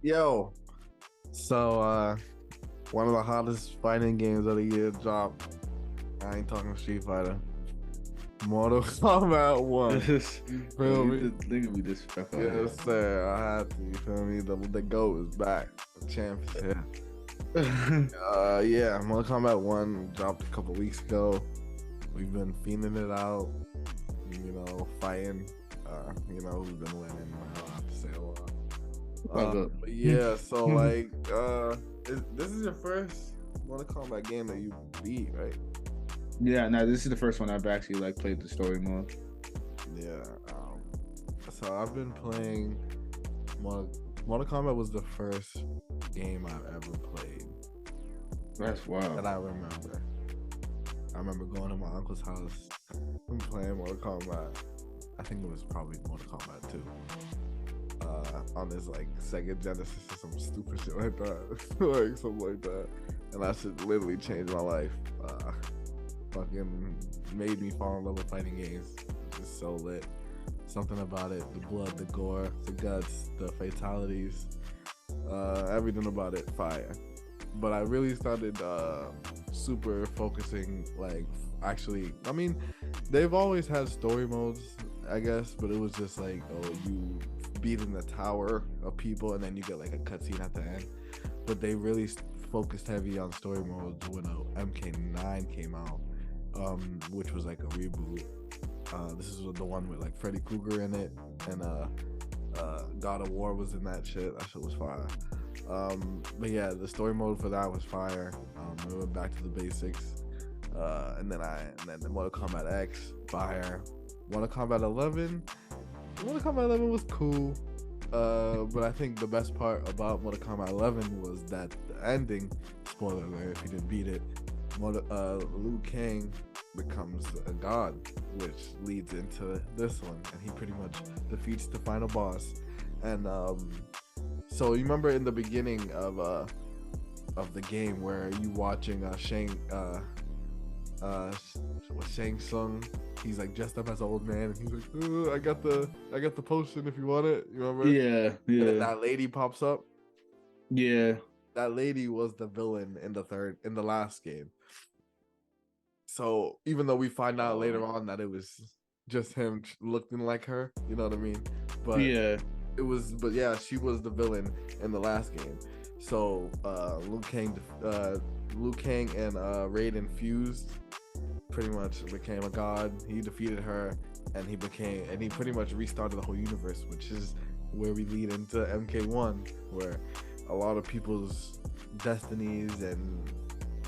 Yo, so one of the hottest fighting games of the year dropped. I ain't talking Street Fighter. Mortal Kombat 1. You Yo, feel you me? just nigga be disrespectful out Yes, sir. I had to. You feel me? The GOAT is back. The champ is here. here. Yeah, Mortal Kombat 1 dropped a couple weeks ago. We've been fiending it out, fighting. Who's been winning. I don't have to say a lot. Fuck up. But yeah, so this is your first Mortal Kombat game that you beat, right? Yeah, no, this is the first one I've actually like played the story mode. Yeah. So I've been playing Mortal Kombat was the first game I've ever played That's wild. that I remember. I remember going to my uncle's house and playing Mortal Kombat. I think it was probably Mortal Kombat 2. On this like Sega Genesis or some stupid shit like that, like something like that, and that shit literally changed my life. Fucking made me fall in love with fighting games. Just so lit. Something about it, the blood, the gore, the guts, the fatalities, everything about it, fire. But I really started super focusing, like, actually, I mean, they've always had story modes, I guess, but it was just like, oh, you beat in the tower of people and then you get like a cutscene at the end. But they really focused heavy on story modes when MK9 came out, which was like a reboot. This is the one with like Freddy Krueger in it, and God of War was in that shit. That shit was fire. But yeah, the story mode for that was fire. We went back to the basics, and then the Mortal Kombat X, fire. Mortal Kombat 11. Mortal Kombat 11 was cool, but I think the best part about Mortal Kombat 11 was that the ending. Spoiler alert: if you didn't beat it, Liu Kang becomes a god, which leads into this one, and he pretty much defeats the final boss. And so you remember in the beginning of the game where you watching Shang Tsung, he's like dressed up as an old man, and he's like, I got the potion if you want it. You remember? Yeah, And then yeah, that lady pops up. yeah. That lady was the villain in the last game. So even though we find out later on that it was just him looking like her, you know what I mean? But Yeah. but yeah, she was the villain in the last game. So Liu Kang and Raiden fused, pretty much became a god. He defeated her, and he pretty much restarted the whole universe, which is where we lead into MK1, where a lot of people's destinies and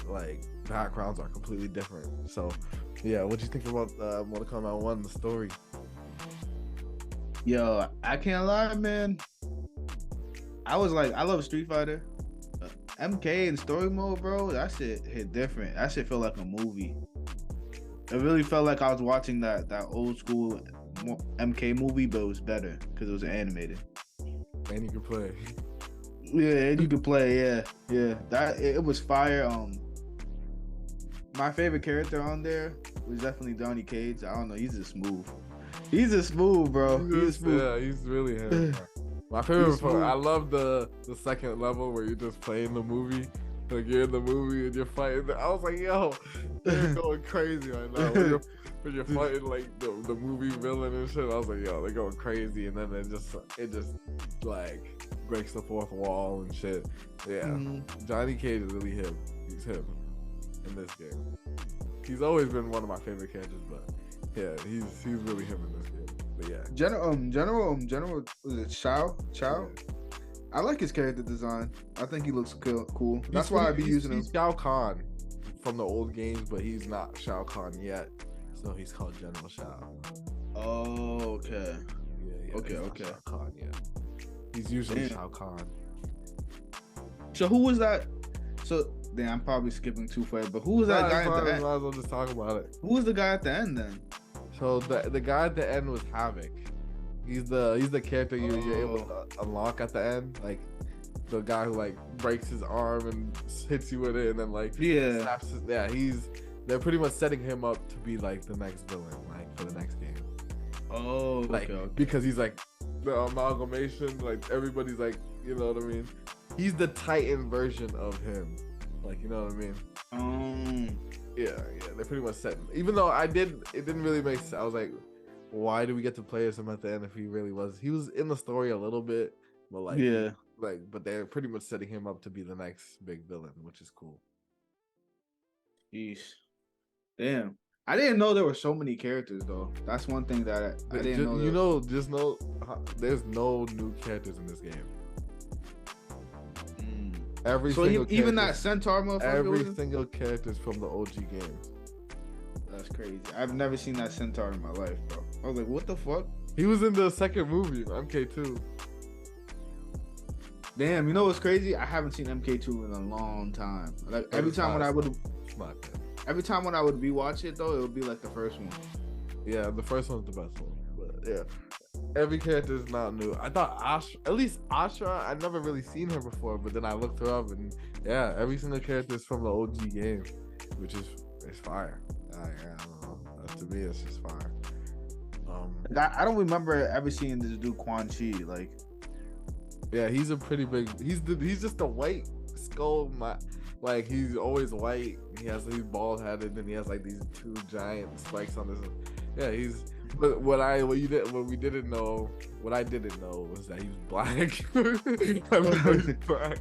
like backgrounds are completely different. So yeah, what do you think about Mortal Kombat 1, the story? Yo, I can't lie, man. I love Street Fighter. MK in story mode, bro. That shit hit different. That shit felt like a movie. It really felt like I was watching that old school MK movie, but it was better because it was animated. And you can play. Yeah, and you could play. Yeah. That it was fire. My favorite character on there was definitely Donny Cage. I don't know. He's just smooth. He's just smooth, bro. He's smooth. Yeah, he's really him. My favorite part, I love the second level where you're just playing the movie. Like you're in the movie and you're fighting. I was like, yo, they're going crazy right now. When you're fighting like the movie villain and shit. I was like, yo, they're going crazy. And then it just like breaks the fourth wall and shit. Yeah, Johnny Cage is really him. He's him in this game. He's always been one of my favorite characters, but yeah, he's really him in this game. But yeah, General, was it Chow? yeah. I like his character design. I think he looks cool. That's why I be using him. He's Shao Kahn from the old games, but he's not Shao Kahn yet, so he's called General Shao. Oh, okay. Yeah. Okay, he's not okay. Shao Kahn yet. He's usually Damn. Shao Kahn. So who was that? So damn, I'm probably skipping too far, but who was that guy at the end? Might as well just talk about it. Who was the guy at the end then? So the guy at the end was Havoc. He's the character you're able to unlock at the end, like the guy who like breaks his arm and hits you with it, and then like snaps they're pretty much setting him up to be like the next villain, like for the next game. Oh, Like okay. because he's like the amalgamation, like everybody's like You know what I mean? He's the Titan version of him. Like, you know what I mean? Yeah, they pretty much said. Even though it didn't really make sense. I was like, why do we get to play as him at the end if he really was? He was in the story a little bit, but like, yeah. but they're pretty much setting him up to be the next big villain, which is cool. Jeez. Damn. I didn't know there were so many characters though. That's one thing that I didn't know. Just know, there's no new characters in this game. Even that Centaur motherfucker. Every single character is from the OG games. That's crazy. I've never seen that Centaur in my life, bro. I was like, what the fuck? He was in the second movie, MK2. Damn, you know what's crazy? I haven't seen MK2 in a long time. Like every time when I would rewatch it though, it would be like the first one. Yeah, the first one's the best one. But yeah. Every character is not new. I thought Asha, I'd never really seen her before, but then I looked her up and yeah, every single character is from the OG game, which is fire. I don't know. To me, it's just fire. I don't remember ever seeing this dude Quan Chi. Like, yeah, he's a pretty big. He's just a white skull. Like he's always white. He's bald headed, and he has like these two giant spikes on his. Yeah, he's. But what I didn't know was that he was black. I mean, he's black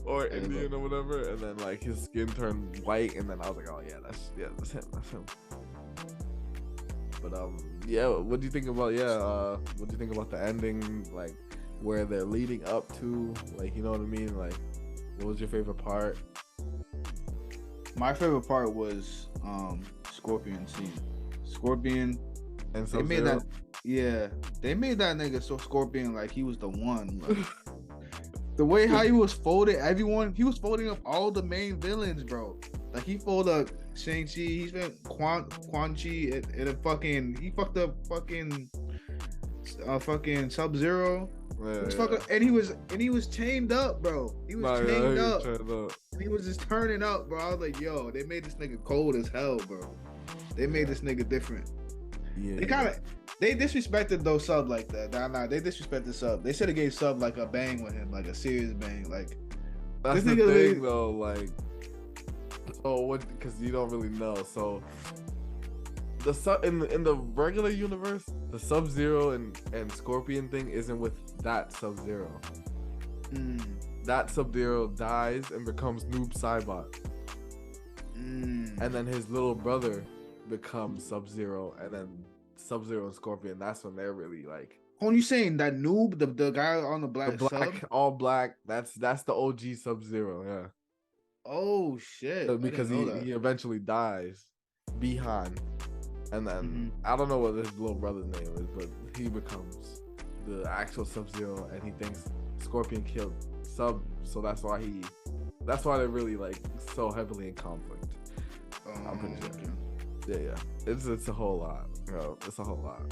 or Indian or whatever, and then like his skin turned white, and then I was like, oh yeah, that's him. But yeah, what do you think about the ending, like where they're leading up to, like, you know what I mean? Like, what was your favorite part? My favorite part was Scorpion scene. Scorpion. And they made that nigga so Scorpion like he was the one. Like, the way how he was folding he was folding up all the main villains, bro. Like he folded up Shang-Chi, he spent Quan Chi and he fucked up fucking Sub-Zero. And he was chained up, bro. He was chained up. And he was just turning up, bro. I was like, yo, they made this nigga cold as hell, bro. They made this nigga different. Yeah, they disrespected those Sub like that. Nah, they disrespected Sub. They should have gave Sub like a bang with him, like a serious bang. Like that's the thing though. Like, so what? Because you don't really know. So the Sub in the regular universe, the Sub-Zero and Scorpion thing isn't with that Sub-Zero. That Sub-Zero dies and becomes Noob Saibot, and then his little brother becomes Sub-Zero, and then Sub-Zero and Scorpion, that's when they're really like. Oh, you saying that Noob, the guy on the black Sub? All black, that's the OG Sub-Zero, yeah. Oh shit. Because he eventually dies behind, and then I don't know what his little brother's name is, but he becomes the actual Sub-Zero, and he thinks Scorpion killed Sub, so that's why they're really like so heavily in conflict. I'm pretty sure. Yeah, it's a whole lot, bro. It's a whole lot.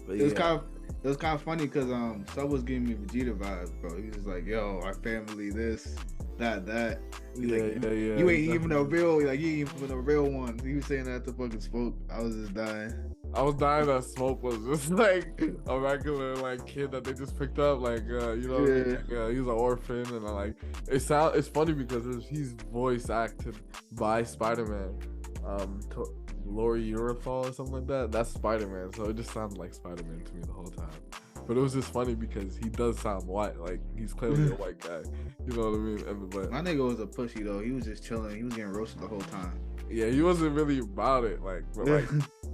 But it was kind of funny because Sub was giving me Vegeta vibes, bro. He was like, "Yo, our family, this, that." You ain't even a real, like, you ain't even a real one." He was saying that to fucking Smoke. I was just dying. I was dying that Smoke was just like a regular like kid that they just picked up, like he was an orphan, and it's funny because he's voice acted by Spider-Man. Lori Urethal or something like that. That's Spider-Man, so it just sounded like Spider-Man to me the whole time. But it was just funny because he does sound white, like he's clearly a white guy. You know what I mean? But my nigga was a pussy though. He was just chilling. He was getting roasted the whole time. Yeah, he wasn't really about it. Like, but like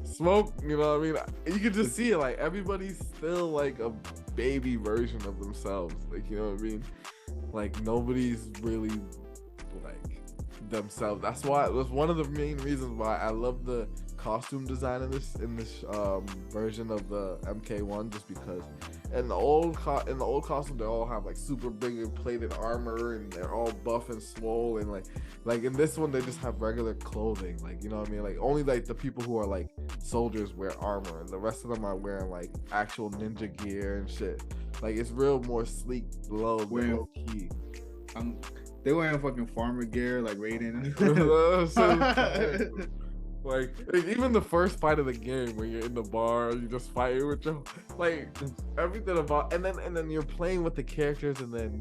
Smoke, you know what I mean? You could just see it. Like everybody's still like a baby version of themselves. Like, you know what I mean? Like nobody's really like themselves. That's one of the main reasons why I love the costume design in this version of the MK1, just because in the old costume they all have like super big plated armor and they're all buff and swole, and like in this one they just have regular clothing, like, you know what I mean? Like only like the people who are like soldiers wear armor, and the rest of them are wearing like actual ninja gear and shit. Like it's real more sleek, low key. They wearing fucking farmer gear like Raiden. Like even the first fight of the game when you're in the bar, you just fighting with your like everything about, and then you're playing with the characters, and then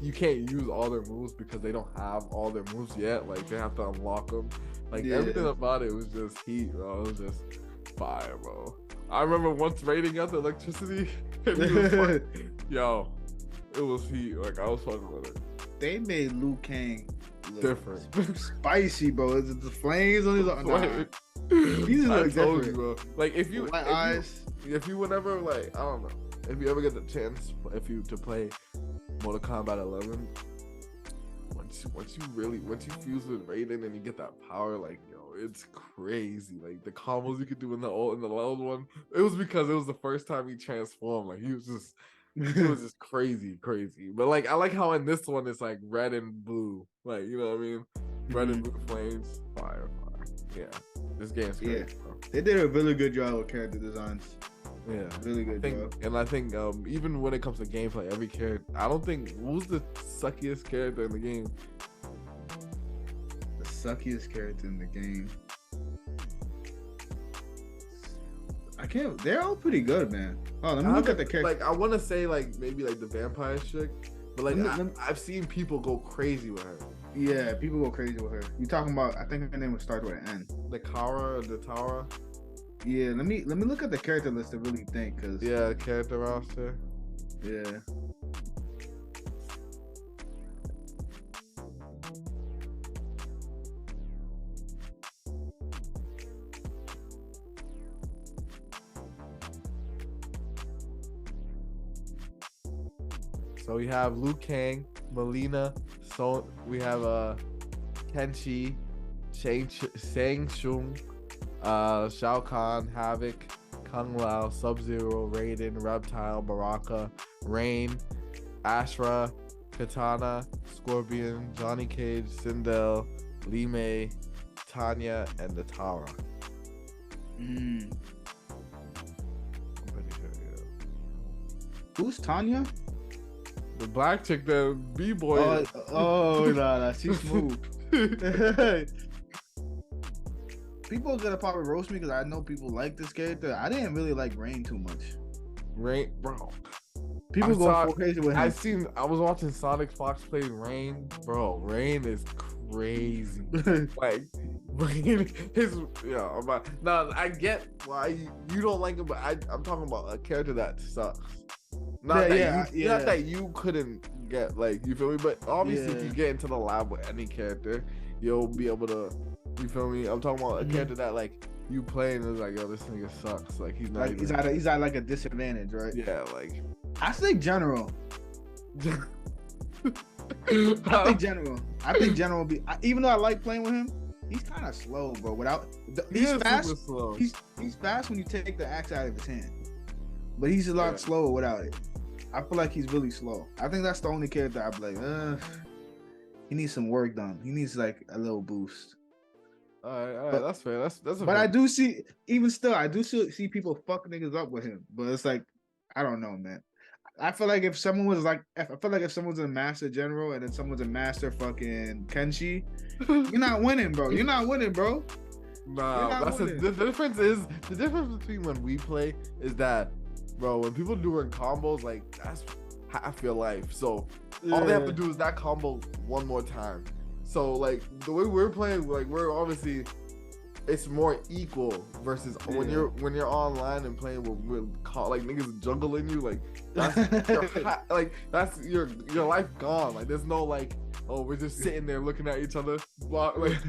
you can't use all their moves because they don't have all their moves yet. Like they have to unlock them. Like everything about it was just heat, bro. It was just fire, bro. I remember once raiding out the electricity, and he was yo, it was heat. Like I was fucking with it. They made Liu Kang look different, spicy, bro. Is it the flames on his? Nah. These are like different, you, bro. Like if you, eyes. If you would ever like, I don't know, if you ever get the chance, to play Mortal Kombat 11, once you fuse with Raiden and you get that power, like yo, it's crazy. Like the combos you could do in the old one, it was because it was the first time he transformed. Like he was just. It was just crazy. But like I like how in this one it's like red and blue. Like, you know what I mean? Red and blue flames. Fire. Yeah. This game's great, bro. They did a really good job with character designs. Yeah. Really good job. And I think even when it comes to gameplay, every character, I don't think, who's the suckiest character in the game? The suckiest character in the game. I can't. They're all pretty good, man. Oh, let me look at the character. Like I want to say like maybe like the vampire chick, but like I've seen people go crazy with her. Yeah, people go crazy with her. You talking about? I think her name would start with an N. The Kara or the Tara. Yeah, let me look at the character list to really think, cause character roster. Yeah. So we have Liu Kang, Melina, so we have Kenshi, Shang Tsung, Shao Kahn, Havoc, Kung Lao, Sub-Zero, Raiden, Reptile, Baraka, Rain, Ashra, Katana, Scorpion, Johnny Cage, Sindel, Li Mei, Tanya, and the Tara. Mm. I'm pretty sure, yeah. Who's Tanya? The black chick, the B-boy. Nah, she's smooth. People are gonna probably roast me because I know people like this character. I didn't really like Rain too much. Rain, bro. People go crazy with him. I was watching Sonic Fox play Rain, bro. Rain is crazy. Like Rain is, now I get why you don't like him, but I'm talking about a character that sucks. Not that you couldn't get, like, you feel me? But obviously, if you get into the lab with any character, you'll be able to, you feel me? I'm talking about a character that, like, you play and it's like, yo, this nigga sucks. Like, he's not like, he's at like a disadvantage, right? Yeah, like. I think General. I think General be, even though I like playing with him, he's kind of slow, bro. He's fast. Super slow. He's fast when you take the axe out of his hand. But he's a lot slower without it. I feel like he's really slow. I think that's the only character I'd be like, he needs some work done. He needs like a little boost. All right, that's fair. That's but I do see, even still, I do see people fuck niggas up with him. But it's like, I don't know, man. I feel like if someone was a master general and then someone's a master fucking Kenshi, you're not winning, bro. Nah, the difference between when we play is that, bro, when people doing combos, like, that's half your life. So all they have to do is that combo one more time. So like the way we're playing, like, we're obviously, it's more equal versus when you're online and playing with like niggas juggling you, like that's your life gone. Like there's no like, oh, we're just sitting there looking at each other, like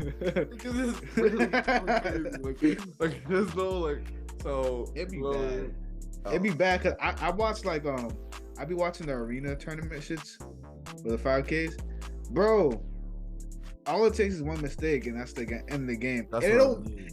because it's really like there's no like, so it'd be bad. It'd be bad because I watch like I be watching the arena tournament shits for the 5Ks, bro. All it takes is one mistake, and that's the end of the game.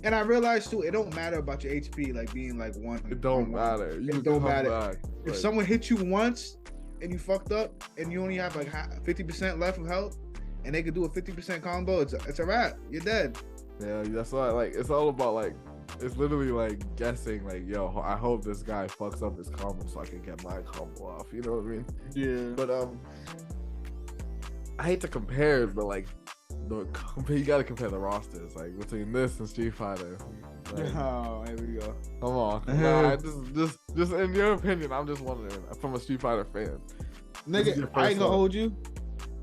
And I realized too, it don't matter about your HP, like being like one. It don't matter. It don't matter. If someone hit you once and you fucked up, and you only have like 50% left of health, and they could do a 50% combo, it's a wrap. You're dead. Yeah, that's why. Like, it's all about like, it's literally like guessing. Like, yo, I hope this guy fucks up his combo so I can get my combo off. You know what I mean? Yeah. But I hate to compare it, but like, you gotta compare the rosters, like between this and Street Fighter. Like, Oh, here we go. come on, nah, just in your opinion, I'm just wondering from a Street Fighter fan. Nigga, I ain't gonna hold you.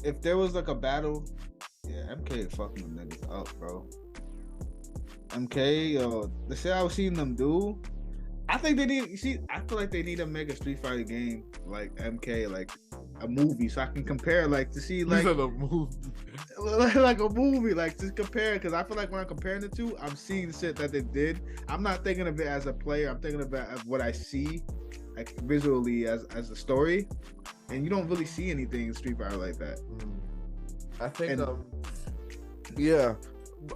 If there was like a battle, yeah, MK is fucking them niggas up, bro. MK, the shit I was seeing them do, I think they need. See, I feel like they need to make a Street Fighter game like MK, like a movie, so I can compare, like to see like a movie, like a movie, like to compare. Because I feel like when I'm comparing the two, I'm seeing the shit that they did. I'm not thinking of it as a player. I'm thinking of it as what I see, like visually as a story. And you don't really see anything in Street Fighter like that. I think, yeah.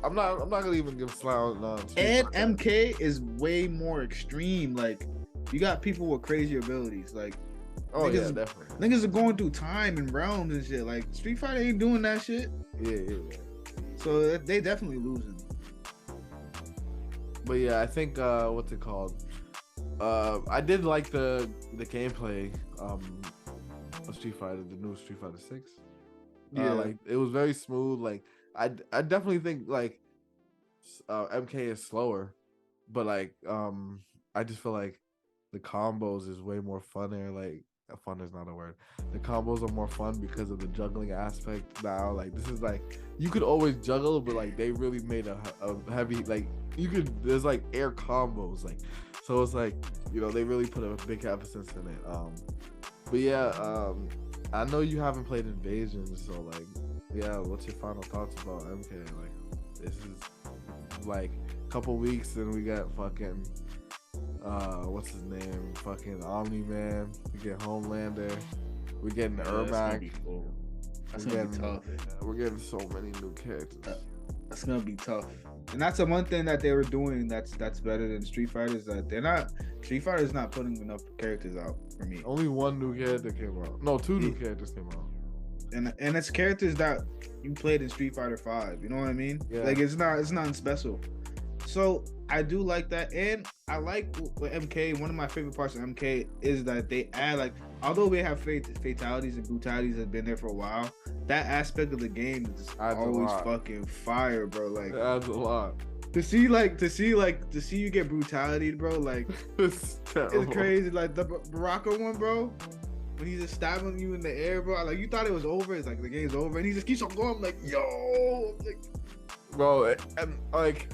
I'm not gonna even give Slough and MK is way more extreme. Like, you got people with crazy abilities. Like, niggas, yeah, definitely. Niggas are going through time and realms and shit. Like, Street Fighter ain't doing that shit. Yeah. So they definitely losing. But yeah, I think what's it called? I did like the gameplay of Street Fighter, the new Street Fighter 6. Yeah, like it was very smooth. Like I definitely think like MK is slower, but like I just feel like the combos is way more funner. Like fun is not a word. The combos are more fun because of the juggling aspect now. Like this is like you could always juggle, but like they really made a heavy, like you could, there's like air combos, like so it's like, you know, they really put a big emphasis in it. But yeah, I know you haven't played Invasion, so like, yeah, what's your final thoughts about MK? Like, this is like a couple weeks and we got fucking what's his name? Fucking Omni-Man. We get Homelander. We're getting Ermac. That's gonna be tough. We're getting so many new characters. That's gonna be tough. And that's the one thing that they were doing that's better than Street Fighter, is that Street Fighter is not putting enough characters out for me. Only one new character came out. No, two new characters came out. And it's characters that you played in Street Fighter 5. You know what I mean? Yeah. Like it's nothing special. So I do like that, and I like with MK. One of my favorite parts of MK is that they add, like, although we have fatalities and brutalities have been there for a while, that aspect of the game is always fucking fire, bro. Like, it adds a lot. To see you get brutality, bro. Like it's crazy. Like the Baraka one, bro. When he's just stabbing you in the air, bro. Like you thought it was over. It's like the game's over, and he just keeps on going. I'm like, yo, like, bro, and like.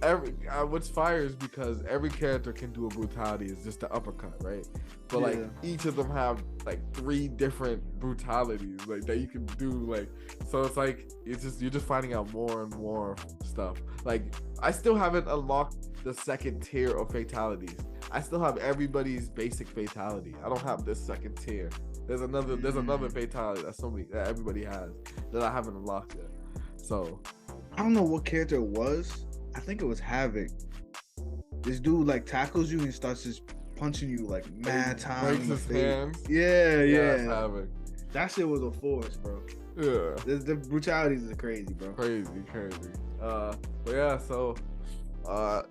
What's fire is because every character can do a brutality. It's just the uppercut, right? But like each of them have like 3 different brutalities like that you can do. Like, so it's like you're just finding out more and more stuff. Like I still haven't unlocked the second tier of fatalities. I still have everybody's basic fatality. I don't have this second tier. There's another fatality that everybody has that I haven't unlocked yet. So I don't know what character it was. I think it was Havoc. This dude like tackles you and starts just punching you like mad time. Breaks his hands. Yeah. Havoc. That shit was a force, bro. Yeah. The brutalities are crazy, bro. Crazy. But yeah, so I'm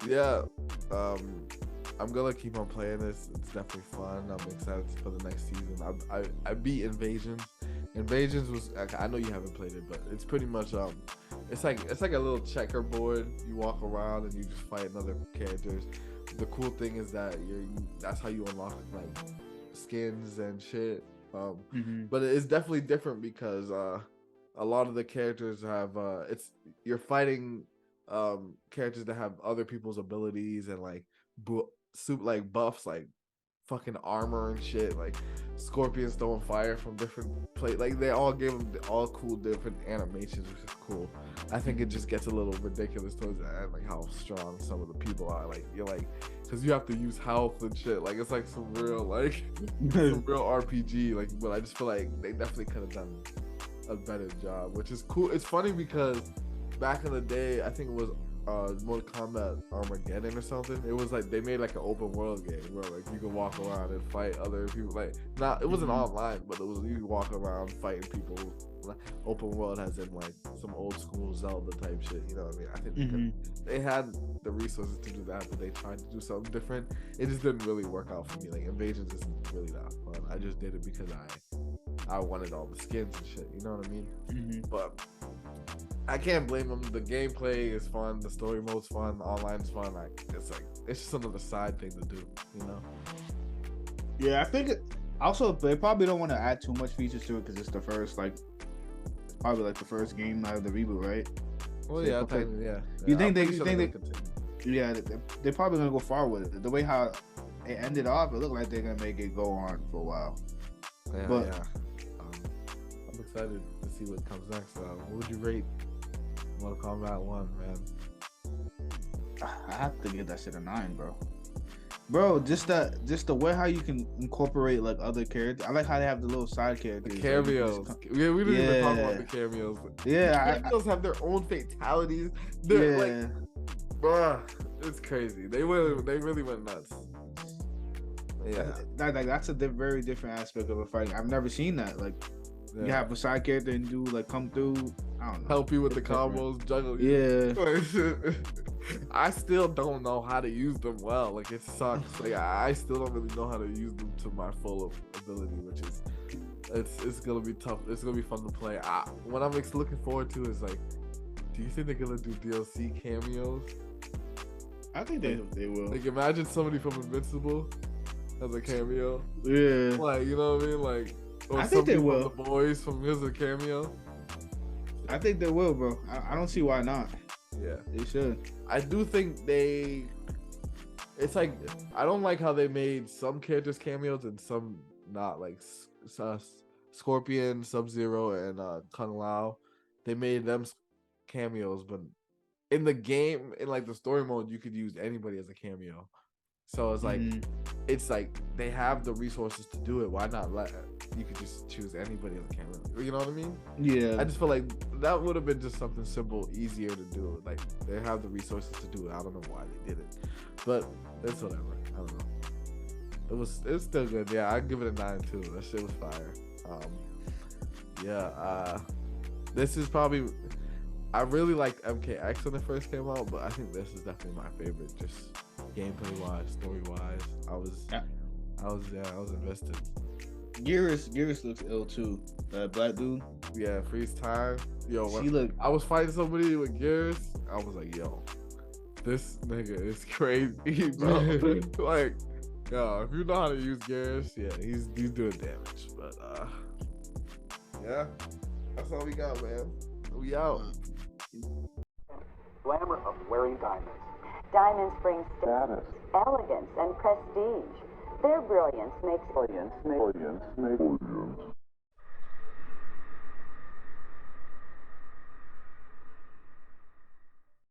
gonna keep on playing this. It's definitely fun. I'm excited for the next season. I beat Invasions. Invasions was, I know you haven't played it, but it's pretty much it's like a little checkerboard. You walk around and you just fight other characters. The cool thing is that that's how you unlock like skins and shit. But it's definitely different because a lot of the characters have you're fighting characters that have other people's abilities and like buffs, like fucking armor and shit, like Scorpions throwing fire from different places. Like they all give them all cool different animations, which is cool. I think it just gets a little ridiculous towards the end, like how strong some of the people are. Like you're like, because you have to use health and shit. Like it's like some real RPG. Like, but I just feel like they definitely could have done a better job, which is cool. It's funny because back in the day, I think it was Mortal Kombat Armageddon or something. It was like they made like an open world game where like you could walk around and fight other people. Like it wasn't online, but it was you could walk around fighting people. Open world has in like some old school Zelda type shit. You know what I mean? I think they had the resources to do that, but they tried to do something different. It just didn't really work out for me. Like Invasions isn't really that fun. I just did it because I wanted all the skins and shit. You know what I mean? But I can't blame them. The gameplay is fun. The story mode's fun. The online's fun. It's just another side thing to do, you know. Yeah, I think also they probably don't want to add too much features to it because it's the first probably like the first game out of the reboot, right? Well, So yeah, yeah. You I'm think they? pretty You sure think they're they? gonna continue. Yeah, they're probably gonna go far with it. The way how it ended off, it looked like they're gonna make it go on for a while. Yeah, But- yeah. I'm excited to see what comes next. What would you rate Mortal Kombat 1, man? I have to give that shit a 9, bro. Bro, just the way how you can incorporate like other characters. I like how they have the little side characters. The like, you can cameos. just Yeah, we didn't even talk Yeah. about the cameos. Yeah, The cameos have their own fatalities. They're like, yeah. bruh, it's crazy. They really went nuts. Yeah. That's a very different aspect of a fight. I've never seen that. Like, Yeah. you have a side character and do like come through. I don't know. Help you with the It's different. combos, juggle. Yeah. I still don't know how to use them well. Like, it sucks. Like, I still don't really know how to use them to my full ability, which is it's gonna be tough. It's gonna be fun to play. What I'm looking forward to is like, do you think they're gonna do DLC cameos? I think they will. Like, imagine somebody from Invincible as a cameo. Yeah. Like, you know what I mean? Like, or I think they somebody will. from The Boys from his a cameo. I think they will, bro. I don't see why not. Yeah. They should. I do think it's like, I don't like how they made some characters cameos and some not. Like Scorpion, Sub-Zero, and Kung Lao. They made them cameos, but in the game, in like the story mode, you could use anybody as a cameo. So it's like, it's like they have the resources to do it. Why not you could just choose anybody as a cameo? You know what I mean? Yeah. I just feel like that would have been just something simple, easier to do. Like, they have the resources to do it. I don't know why they did it, but it's whatever. I don't know. It's still good. Yeah, I'd give it a 9 too. That shit was fire. This is probably, I really liked MKX when it first came out, but I think this is definitely my favorite. Just gameplay wise, story wise. I was invested. Gearus looks ill too. That black dude. Yeah, freeze time. Yo, I was fighting somebody with Gears. I was like, yo, this nigga is crazy, bro. Like, yo, if you know how to use Gears, yeah, he's doing damage. But yeah, that's all we got, man. We out. Glamour of wearing diamonds. Diamonds bring Status. elegance and prestige. Their brilliance makes Brilliance.